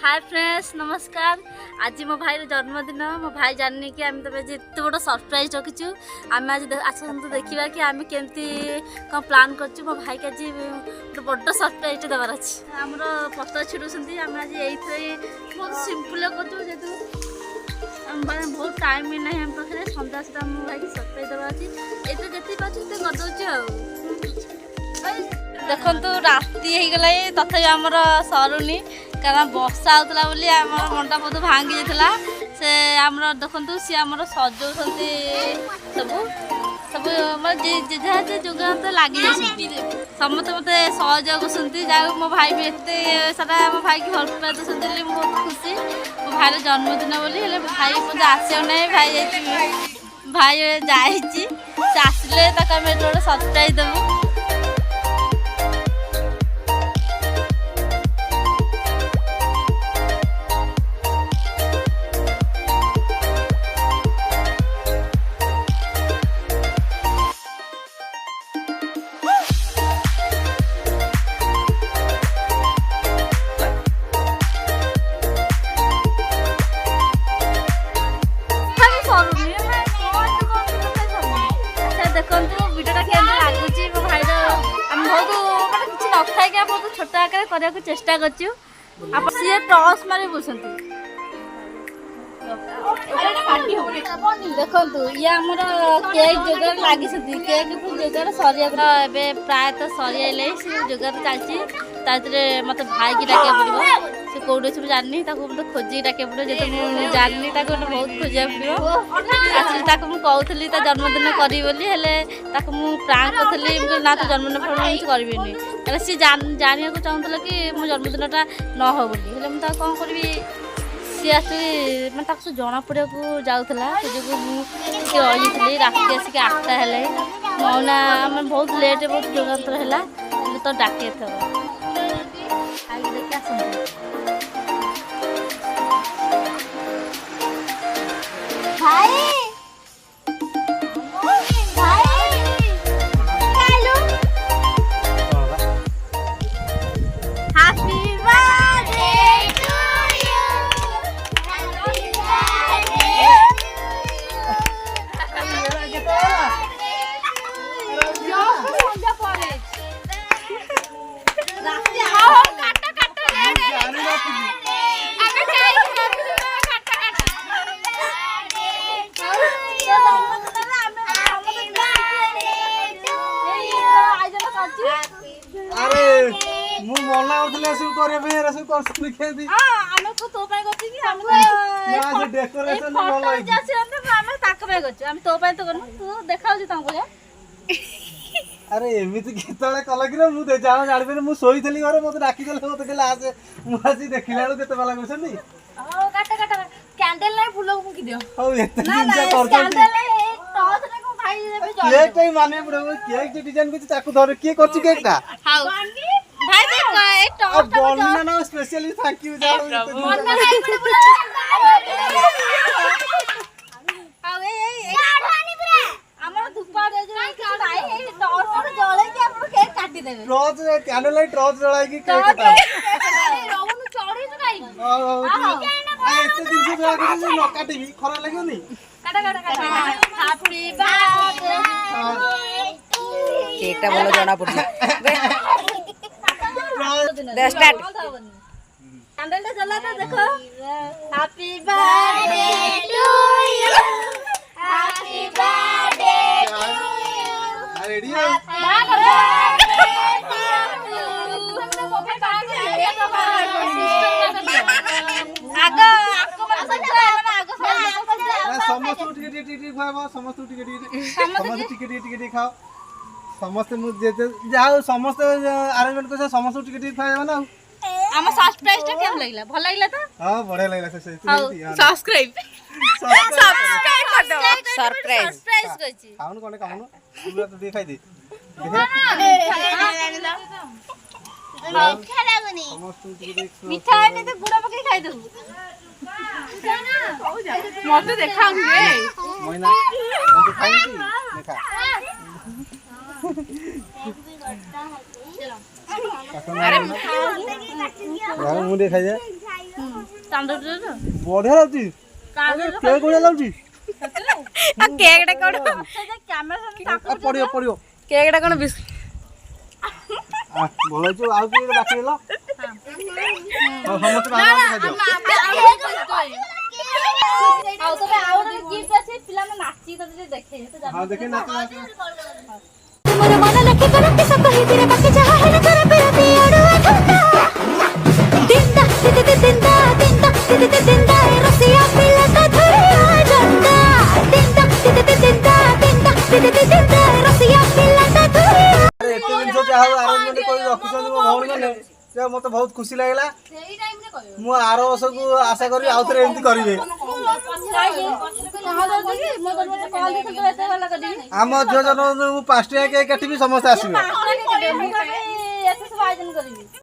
Hi friends नमस्कार। आज मो भाई जन्मदिन। मो भाई जाननी कि आम तब एत बड़ सरप्राइज रखीचु। आम आज आसतु देखा कि आम केमती कौन प्लां कर मो भाई के आज गोटे बड़ सरप्राइज देवार अच्छे। आमर पत्र छिड़ुंट आम आज ये बहुत सिंपल करूँ मैंने बहुत टाइम भी ना आम पाखे सन्ध्या सुधा मो भाई सरप्राइज देवार अच्छी। ये तो जी करदे देखु राति होगला तथा आमर सरुनी कारण वर्षा होता बोली आम मंडा बहुत भांगी जाता से आम देखु सी आम सजाऊँ सब सब मतलब जोगा तो लगी समस्त मत सहयोग करते जहाँ मो भाई भी एत सारा मो भाई की भल पाई दूसरी बहुत खुशी मो भाई जन्मदिन बोली भाई मत आसना भाई भाई जाइए आसिले गोटे सरप्राइज देवु। बहुत छोट आकार करने को चेष्टा करूँ सी टॉस मारे बुझुंट देखु ये आमर केक जोगार लगी केक जोगार सरिया प्रायतः सरियाले जोगार चलती मत भाई की डाक पड़ो से कौटे सब जाननी मतलब खोजी डाक पड़ो जो मुझे जाननी बहुत खोजा पड़ो मुझे कहती जन्मदिन करी प्रांक करी ना तो जन्मदिन फल करी सी जाना चाहूला कि मो जन्मदिनटा न हो मुझे कौन करी सी एक्चुअली मैं जना पड़ा जाऊला से जो मुझे रही राति आसिक 8टा है मौना बहुत लेट बहुत जोगांतर है तो डाके अरे एमती केतले कल कि मुझे जानी मुझे शोई घर मत डाकी मत कहले आज मुझे देखला बेलू केते बाला करछनी कैंडल फूल मुकी दियो हौ एते केक टाइम माने पड़ो केक जो डिजाइन करछ ताकू धर के करछ केकटा हाउ भाई देख ए टॉप बोलना ना स्पेशली थैंक यू जाओ हाउ ए हमर धुपा दे जो भाई ए टॉप जळे के हम केक काटी देबे रोज कैंडल लाइट रोज जळाई की केक काटा रोहन चोरी तो काई एते दिन से जळा के न काटीबी खरा लागोनी काटा काटा काटा हैप्पी बर्थडे केकटा बोलो जाना पड़छ दे स्टार्ट कैंडल जला तो देखो happy birthday to you happy birthday to you ready है समस्त टिके खाओ समस्त टिके खाओ समस्त जहाँ समस्त अरेंजमेंट कर समस्त टिके खाए ना हम सरप्राइज टा केम लागला भल लागला तो हां बढ़िया लागला से सब्सक्राइब कर दो सरप्राइज कछि खाउन कोने खाउन पूरा तो देखाई दे मीठा लागनी मीठा है नहीं तो गुड़ा पके खाई दो मत देखा हुए मोइना तो खाई थी देखा अरे मुंडे खाइए ଚାନ୍ଦୁରେ ବଢିଆ ଲାଗୁଛି କେକ୍ ବଢିଆ ଲାଗୁଛି ଆଉ କେକ୍ ଟା କଣ କ୍ୟାମେରା ପଡିବ ପଡିବ କେକ୍ ଟା କଣ ବିସ୍କୁଟ ଭଲ ହେଇଛି ଆଉ କିଏ ବାକି ହେଲା ସମସ୍ତେ ଭାଗ ଖାଇଦିଅ ଆଉ ତବେ ଆଉ ଗୋଟେ ଗିଫ୍ଟ ଅଛି ପିଲାମାନେ ନାଚି ତତେ ଦେଖେଇ ହଁ ଦେଖେ ନା ମୋର ମନ ଲକ୍ଷ୍ୟ କରନ୍ତି ସତ ହେଇଥିରେ ବାକି ଯାହା ହେଲେ କର ବିରତି ଅଡୁଆ ଠୁଙ୍କା ଦିନ୍ଦା ଦିନ୍ଦା ଦିନ୍ଦା ଦିନ୍ଦା ରସିଆ ପିଲା ତା ଧରିଆ ଜଣ୍ଡା ଦିନ୍ଦା ଦିନ୍ଦା ଦିନ୍ଦା ରସିଆ ପିଲା ତା ଧରିଆ ଏତେ ଜିନିଷ ଯାହା ଆରେଞ୍ଜମେଣ୍ଟ କରି ରଖିଛନ୍ତି ମୋ ଭଉଣୀ ମାନେ ସେ ମତେ ବହୁତ ଖୁସି ଲାଗିଲା ମୁଁ ଆର ବର୍ଷକୁ ଆଶା କରିବି ଆଉ ଥରେ ଏମିତି କରିବେ ଆମ ଝିଅ ଜନ୍ମ ମୁଁ 5 ଟଙ୍କା କେକ୍ କାଟିବି ସମସ୍ତେ ଆସିବେ କରିବି